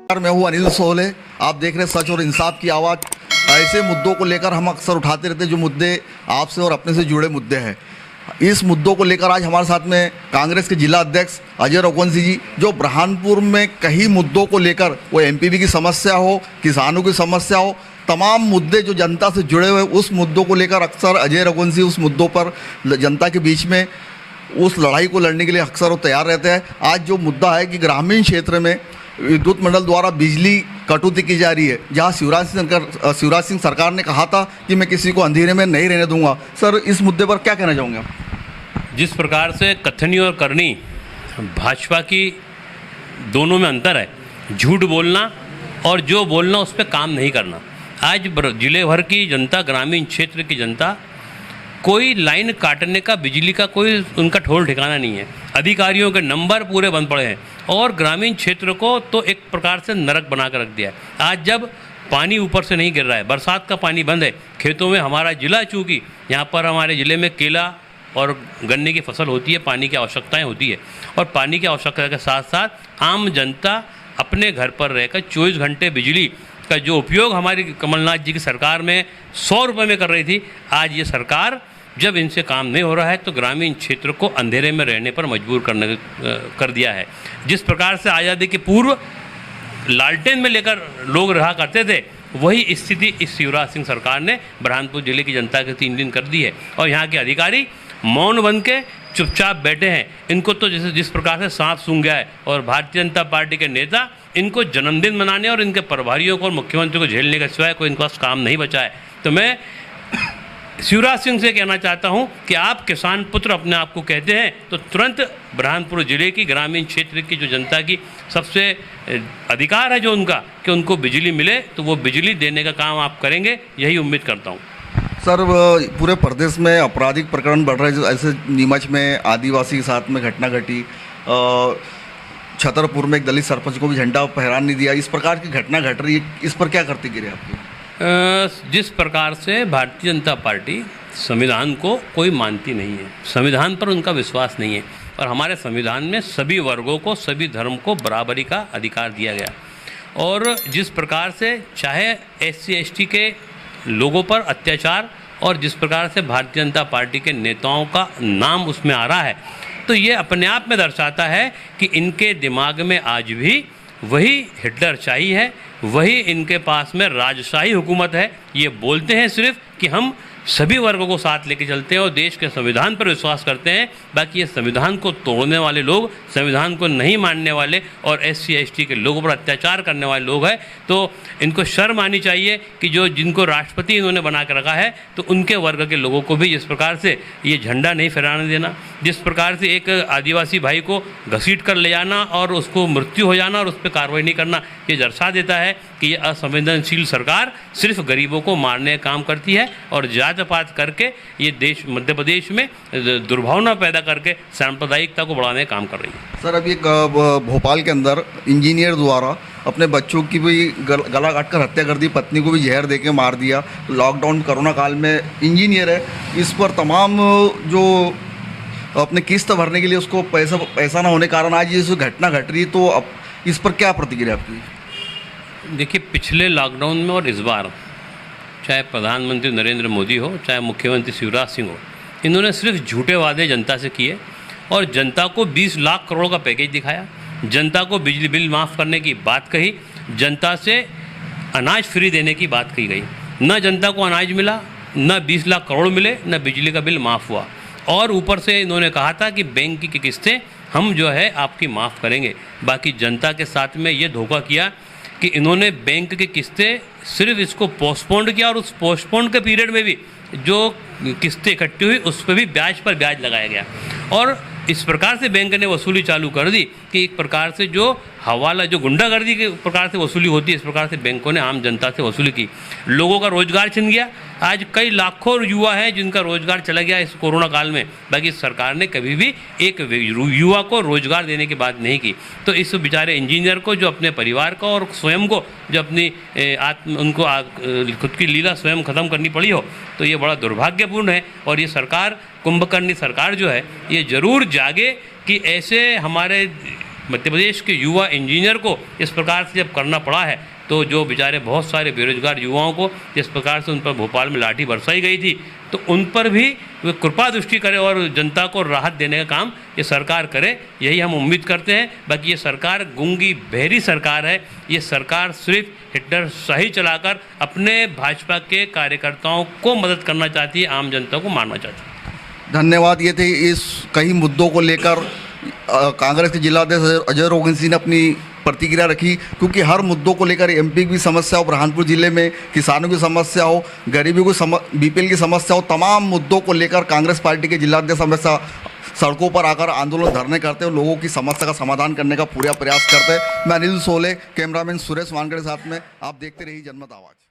मैं हूँ अनिल सोले। आप देख रहे हैं सच और इंसाफ की आवाज़। ऐसे मुद्दों को लेकर हम अक्सर उठाते रहते हैं जो मुद्दे आपसे और अपने से जुड़े मुद्दे हैं। इस मुद्दों को लेकर आज हमारे साथ में कांग्रेस के जिला अध्यक्ष अजय रघुवंशी जी, जो बुरहानपुर में कई मुद्दों को लेकर, वो एमपीवी की समस्या हो, किसानों की समस्या हो, तमाम मुद्दे जो जनता से जुड़े हुए, उस मुद्दों को लेकर अक्सर अजय रघुवंशी उस मुद्दों पर जनता के बीच में उस लड़ाई को लड़ने के लिए अक्सर वो तैयार रहते हैं। आज जो मुद्दा है कि ग्रामीण क्षेत्र में विद्युत मंडल द्वारा बिजली कटौती की जा रही है, जहां शिवराज सिंह सरकार ने कहा था कि मैं किसी को अंधेरे में नहीं रहने दूंगा। सर, इस मुद्दे पर क्या कहना चाहूँगे आप? जिस प्रकार से कथनी और करनी, भाजपा की दोनों में अंतर है। झूठ बोलना और जो बोलना उस पर काम नहीं करना। आज जिले भर की जनता, ग्रामीण क्षेत्र की जनता, कोई लाइन काटने का, बिजली का कोई उनका ठोल ठिकाना नहीं है। अधिकारियों के नंबर पूरे बंद पड़े हैं और ग्रामीण क्षेत्र को तो एक प्रकार से नरक बना कर रख दिया है। आज जब पानी ऊपर से नहीं गिर रहा है, बरसात का पानी बंद है खेतों में, हमारा जिला चूँकि यहाँ पर हमारे ज़िले में केला और गन्ने की फसल होती है, पानी की आवश्यकताएँ होती है और पानी की आवश्यकता के साथ साथ आम जनता अपने घर पर रहकर 24 घंटे बिजली का जो उपयोग हमारी कमलनाथ जी की सरकार में 100 रुपये में कर रही थी, आज ये सरकार जब इनसे काम नहीं हो रहा है तो ग्रामीण क्षेत्र को अंधेरे में रहने पर मजबूर कर दिया है। जिस प्रकार से आज़ादी के पूर्व लालटेन में लेकर लोग रहा करते थे, वही स्थिति इस शिवराज सिंह सरकार ने बुरहानपुर जिले की जनता के 3 दिन कर दी है और यहाँ के अधिकारी मौन बन के चुपचाप बैठे हैं। इनको तो जिस प्रकार से सांप सूंघ गया है और भारतीय जनता पार्टी के नेता इनको जन्मदिन मनाने और इनके प्रभारियों को और मुख्यमंत्री को झेलने के सिवाय कोई इनके पास काम नहीं बचा है। तो मैं शिवराज सिंह से कहना चाहता हूं कि आप किसान पुत्र अपने आप को कहते हैं तो तुरंत बुरहानपुर जिले की ग्रामीण क्षेत्र की जो जनता की सबसे अधिकार है जो उनका, कि उनको बिजली मिले, तो वो बिजली देने का काम आप करेंगे, यही उम्मीद करता हूं। सर, पूरे प्रदेश में आपराधिक प्रकरण बढ़ रहे हैं। ऐसे नीमच में आदिवासी के साथ में घटना घटी, छतरपुर में एक दलित सरपंच को भी झंडा फहराने नहीं दिया। इस प्रकार की घटना घट रही है, इस पर क्या प्रतिक्रिया आपकी? जिस प्रकार से भारतीय जनता पार्टी संविधान को कोई मानती नहीं है, संविधान पर उनका विश्वास नहीं है और हमारे संविधान में सभी वर्गों को, सभी धर्म को बराबरी का अधिकार दिया गया और जिस प्रकार से चाहे SC ST के लोगों पर अत्याचार और जिस प्रकार से भारतीय जनता पार्टी के नेताओं का नाम उसमें आ रहा है, तो ये अपने आप में दर्शाता है कि इनके दिमाग में आज भी वही हिटलरशाही है, वही इनके पास में राजशाही हुकूमत है। ये बोलते हैं सिर्फ कि हम सभी वर्गों को साथ लेके चलते हैं और देश के संविधान पर विश्वास करते हैं, बाकी ये संविधान को तोड़ने वाले लोग, संविधान को नहीं मानने वाले और SC ST के लोगों पर अत्याचार करने वाले लोग हैं। तो इनको शर्म आनी चाहिए कि जिनको राष्ट्रपति इन्होंने बना कर रखा है, तो उनके वर्ग के लोगों को भी जिस प्रकार से ये झंडा नहीं फहराने देना, जिस प्रकार से एक आदिवासी भाई को घसीट कर ले जाना और उसको मृत्यु हो जाना और उस पर कार्रवाई नहीं करना, ये दर्शा देता है कि ये असंवेदनशील सरकार सिर्फ गरीबों को मारने का काम करती है और जात-पात करके ये देश, मध्य प्रदेश में दुर्भावना पैदा करके सांप्रदायिकता को बढ़ाने का काम कर रही है। सर, अभी भोपाल के अंदर इंजीनियर द्वारा अपने बच्चों की भी गला काट कर हत्या कर दी, पत्नी को भी जहर दे के मार दिया। लॉकडाउन कोरोना काल में इंजीनियर है, इस पर तमाम जो अपने किस्त भरने के लिए उसको पैसा ना होने के कारण आज ये घटना घट रही है, तो अब इस पर क्या प्रतिक्रिया आपकी? देखिए, पिछले लॉकडाउन में और इस बार चाहे प्रधानमंत्री नरेंद्र मोदी हो, चाहे मुख्यमंत्री शिवराज सिंह हो, इन्होंने सिर्फ झूठे वादे जनता से किए और जनता को 20 लाख करोड़ का पैकेज दिखाया, जनता को बिजली बिल माफ़ करने की बात कही, जनता से अनाज फ्री देने की बात कही गई। न जनता को अनाज मिला, न 20 लाख करोड़ मिले, न बिजली का बिल माफ़ हुआ और ऊपर से इन्होंने कहा था कि बैंक की किस्तें हम जो है आपकी माफ़ करेंगे। बाकी जनता के साथ में ये धोखा किया कि इन्होंने बैंक की किस्तें सिर्फ इसको पोस्टपोन्ड किया और उस पोस्टपोन्ड के पीरियड में भी जो किस्तें इकट्ठी हुई उस पर भी ब्याज पर ब्याज लगाया गया और इस प्रकार से बैंक ने वसूली चालू कर दी कि एक प्रकार से जो हवाला, जो गुंडागर्दी के प्रकार से वसूली होती है, इस प्रकार से बैंकों ने आम जनता से वसूली की। लोगों का रोजगार छिन गया। आज कई लाखों युवा हैं जिनका रोजगार चला गया इस कोरोना काल में, बाकी सरकार ने कभी भी एक युवा को रोजगार देने की बात नहीं की। तो इस बेचारे इंजीनियर को, जो अपने परिवार को और स्वयं को, जो अपनी उनको खुद की लीला स्वयं ख़त्म करनी पड़ी हो, तो ये बड़ा दुर्भाग्यपूर्ण है। और ये सरकार, कुंभकर्णी सरकार जो है, ये ज़रूर जागे कि ऐसे हमारे मध्य प्रदेश के युवा इंजीनियर को इस प्रकार से जब करना पड़ा है, तो जो बेचारे बहुत सारे बेरोजगार युवाओं को जिस प्रकार से उन पर भोपाल में लाठी बरसाई गई थी, तो उन पर भी वे कृपा दृष्टि करे और जनता को राहत देने का काम ये सरकार करे, यही हम उम्मीद करते हैं। बाकी ये सरकार गूंगी बहरी सरकार है। ये सरकार सिर्फ हिटलर शाही चलाकर अपने भाजपा के कार्यकर्ताओं को मदद करना चाहती है, आम जनता को मारना चाहती है। धन्यवाद। ये थे इस कई मुद्दों को लेकर कांग्रेस के जिलाध्यक्ष अजय रोहन सिंह ने अपनी प्रतिक्रिया रखी, क्योंकि हर मुद्दों को लेकर एमपी की भी समस्या हो, बुरहानपुर जिले में किसानों की समस्या हो, गरीबी को बीपीएल की समस्या हो, तमाम मुद्दों को लेकर कांग्रेस पार्टी के जिलाध्यक्ष हमेशा सड़कों पर आकर आंदोलन धरने करते हैं, लोगों की समस्या का समाधान करने का पूरा प्रयास करते हैं। मैं अनिल सोले, कैमरामैन सुरेश वानखेड़े साथ में, आप देखते रहिए जनमत आवाज़।